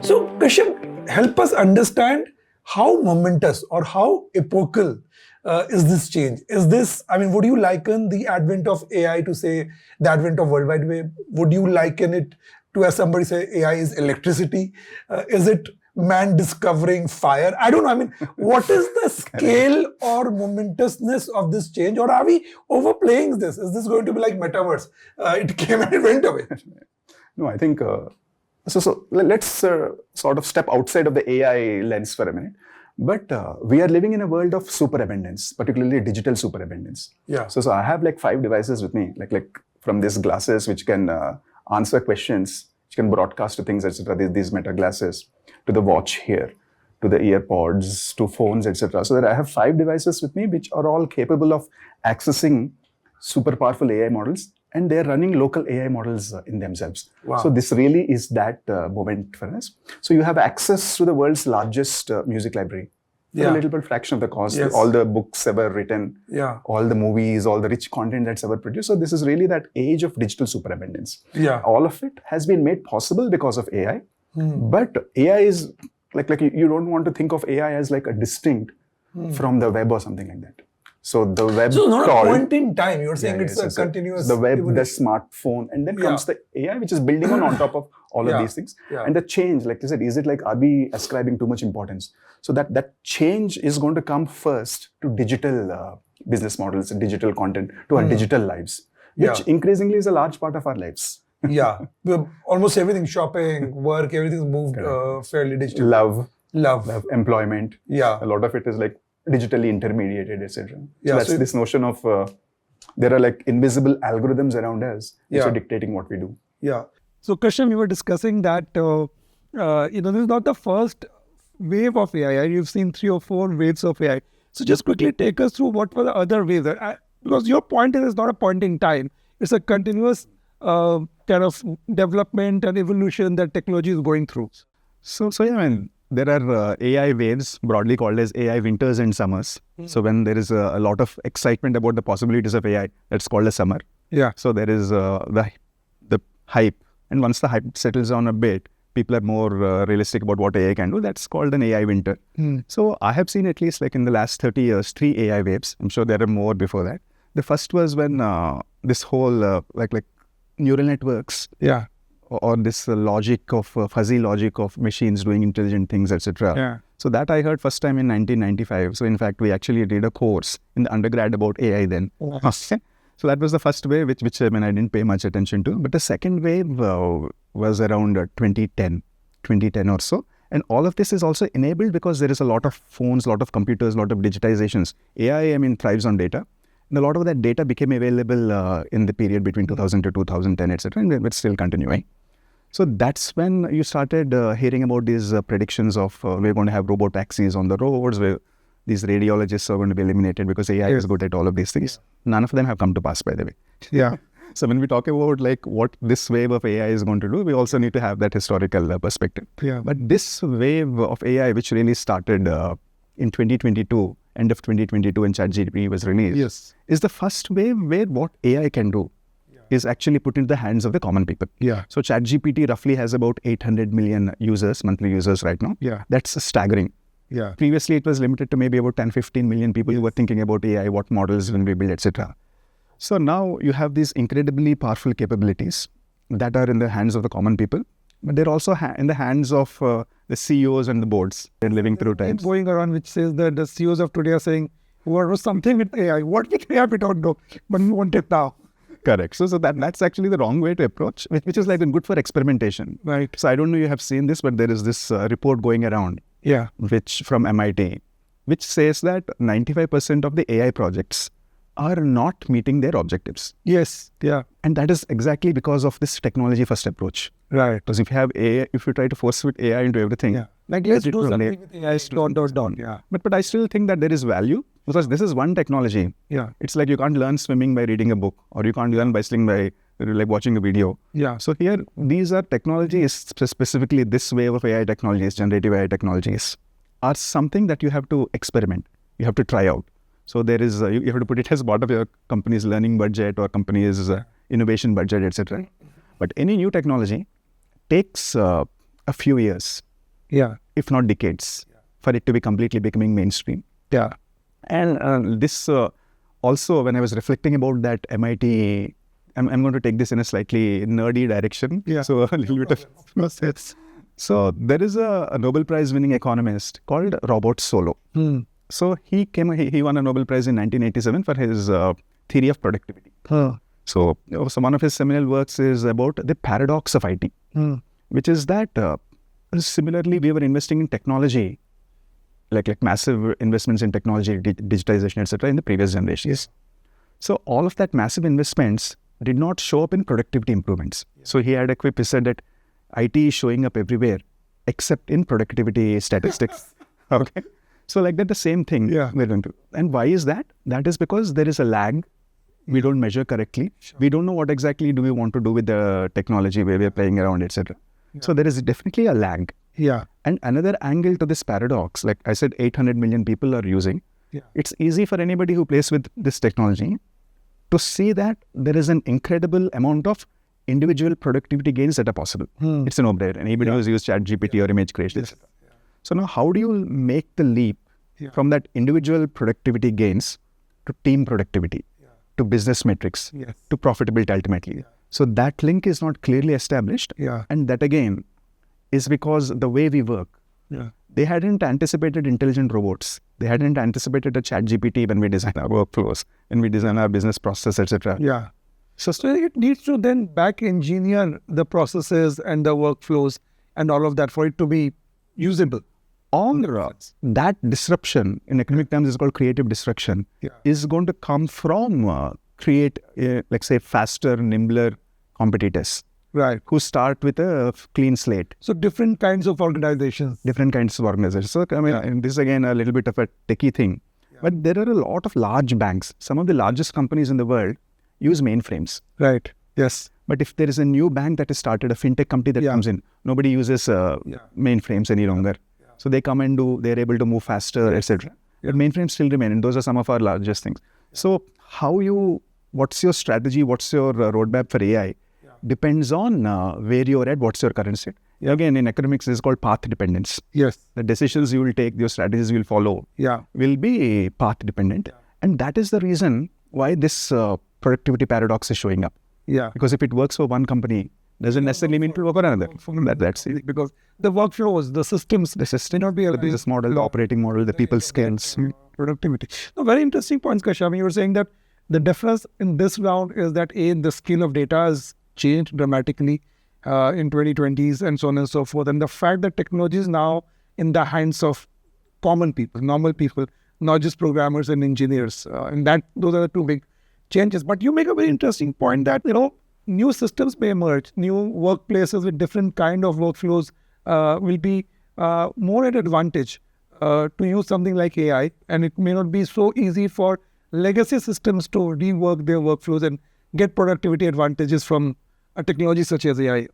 So, Kashyap, help us understand how momentous or how epochal is this change? Is this, I mean, would you liken the advent of AI to, say, the advent of World Wide Web? Would you liken it to, as somebody say, AI is electricity? Is it man discovering fire? I don't know. I mean, what is the scale or momentousness of this change? Or are we overplaying this? Is this going to be like metaverse? It came and it went away. No, I think, let's sort of step outside of the AI lens for a minute. But we are living in a world of superabundance, particularly digital superabundance. Yeah. So I have like 5 devices with me, like from these glasses which can answer questions, which can broadcast to things, etc. These meta glasses, to the watch here, to the earpods, to phones, etc. So that I have 5 devices with me, which are all capable of accessing super powerful AI models, and they're running local AI models in themselves. Wow. So this really is that moment for us. So you have access to the world's largest music library for a little bit fraction of the cost. Yes. All the books ever written, Yeah. all the movies, all the rich content that's ever produced. So this is really that age of digital superabundance. Yeah. All of it has been made possible because of AI. But AI is like you don't want to think of AI as like a distinct from the web or something like that. So the web. So not crawled, a point in time. You're saying it's a continuous. The web, evolution. the smartphone, and then comes the AI, which is building on top of all of these things. Yeah. And the change, like you said, is it like, are we ascribing too much importance? So that change is going to come first to digital business models and digital content, to our digital lives, which increasingly is a large part of our lives. Yeah. Almost everything, shopping, work, everything's moved fairly digital. Love, employment. Yeah. A lot of it is like digitally intermediated, etc. Yeah, So that's this notion of there are like invisible algorithms around us which are dictating what we do. Yeah. So, Kashyap, we were discussing that, this is not the first wave of AI. You've seen 3 or 4 waves of AI. So, just quickly take us through what were the other waves. Because your point is not a point in time. It's a continuous kind of development and evolution that technology is going through. So yeah, I mean, there are AI waves, broadly called as AI winters and summers. So when there is a lot of excitement about the possibilities of AI, that's called a summer. Yeah. So there is the hype. And once the hype settles on a bit, people are more realistic about what AI can do. That's called an AI winter. So I have seen at least like in the last 30 years, 3 AI waves. I'm sure there are more before that. The first was when this whole like neural networks. Yeah. Or this logic of fuzzy logic of machines doing intelligent things, etc. Yeah. So that I heard first time in 1995. So in fact, we actually did a course in the undergrad about AI then. So that was the first wave, which I mean, I didn't pay much attention to. But the second wave was around 2010 or so. And all of this is also enabled because there is a lot of phones, a lot of computers, a lot of digitizations. AI, I mean, thrives on data. And a lot of that data became available in the period between 2000 to 2010, etc. And it's still continuing. So that's when you started hearing about these predictions of we're going to have robot taxis on the roads, where these radiologists are going to be eliminated because AI is good at all of these things. None of them have come to pass, by the way. Yeah. So when we talk about like what this wave of AI is going to do, we also need to have that historical perspective. Yeah. But this wave of AI, which really started in 2022, end of 2022 when ChatGPT was released, is the first wave where what AI can do is actually put into the hands of the common people. Yeah. So ChatGPT roughly has about 800 million users, monthly users right now. Yeah. That's staggering. Yeah. Previously, it was limited to maybe about 10-15 million people who were thinking about AI, what models will be built, etc. So now you have these incredibly powerful capabilities that are in the hands of the common people, but they're also in the hands of the CEOs and the boards. They're living through times. Going around which says that the CEOs of today are saying, what was something with AI? What with AI we don't know, but we want it now. Correct. So that's actually the wrong way to approach, which is like good for experimentation. Right. So I don't know if you have seen this, but there is this report going around, which from MIT, which says that 95% of the AI projects are not meeting their objectives. Yes. Yeah. And that is exactly because of this technology first approach. Right. Because if you have AI, if you try to force fit AI into everything, like let's do something with AI, dot. Yeah. But I still think that there is value because this is one technology. Yeah. It's like you can't learn swimming by reading a book, or you can't learn bicycling by like watching a video. Yeah. So here, these are technologies, specifically this wave of AI technologies, generative AI technologies, are something that you have to experiment. You have to try out. So there is, you have to put it as part of your company's learning budget or company's innovation budget, etc. But any new technology takes a few years Yeah. if not decades, for it to be completely becoming mainstream. Yeah. And this also, when I was reflecting about that MIT, I'm going to take this in a slightly nerdy direction. Yeah. So a little bit of process. So there is a Nobel Prize winning economist called Robert Solow. So he won a Nobel Prize in 1987 for his theory of productivity. So one of his seminal works is about the paradox of IT, which is that similarly we were investing in technology, like massive investments in technology, digitization, etc. in the previous generations. So all of that massive investments did not show up in productivity improvements. So he had a quip, he said that IT is showing up everywhere except in productivity statistics. Okay. So like that, the same thing we're going to. And why is that? That is because there is a lag. We don't measure correctly. We don't know what exactly do we want to do with the technology where we're playing around, etc. So there is definitely a lag. Yeah. And another angle to this paradox, like I said, 800 million people are using. It's easy for anybody who plays with this technology to see that there is an incredible amount of individual productivity gains that are possible. It's a no-brainer. Anybody who's used ChatGPT or image creation, etc. So now how do you make the leap from that individual productivity gains to team productivity, to business metrics, to profitability ultimately? So that link is not clearly established. And that again is because the way we work, they hadn't anticipated intelligent robots. They hadn't anticipated a ChatGPT when we design our workflows, when we design our business process, etc. So it needs to then back engineer the processes and the workflows and all of that for it to be usable. On the roads, that disruption, in economic terms, is called creative disruption, is going to come from create, like say, faster, nimbler competitors. Right. Who start with a clean slate. So different kinds of organizations. Different kinds of organizations. So I mean, and this is again a little bit of a techie thing. But there are a lot of large banks. Some of the largest companies in the world use mainframes. Right. Yes. But if there is a new bank that has started, a fintech company that comes in, nobody uses mainframes any longer. So they come and they're able to move faster, etc. But mainframes still remain, and those are some of our largest things. So what's your strategy, what's your roadmap for AI? Depends on where you're at, what's your current state. Again, in economics, it's called path dependence. Yes. The decisions you will take, your strategies you will follow will be path dependent. And that is the reason why this productivity paradox is showing up. Because if it works for one company, doesn't necessarily mean it will work for another. That's it. Because the workflows, the systems, may not be the business model, the operating model, the people skills. Productivity. No, very interesting points, Kashyap. You were saying that the difference in this round is that the skill of data has changed dramatically in 2020s and so on and so forth. And the fact that technology is now in the hands of common people, normal people, not just programmers and engineers. And those are the two big changes. But you make a very interesting point that, new systems may emerge, new workplaces with different kind of workflows will be more at advantage to use something like AI. And it may not be so easy for legacy systems to rework their workflows and get productivity advantages from a technology such as AI.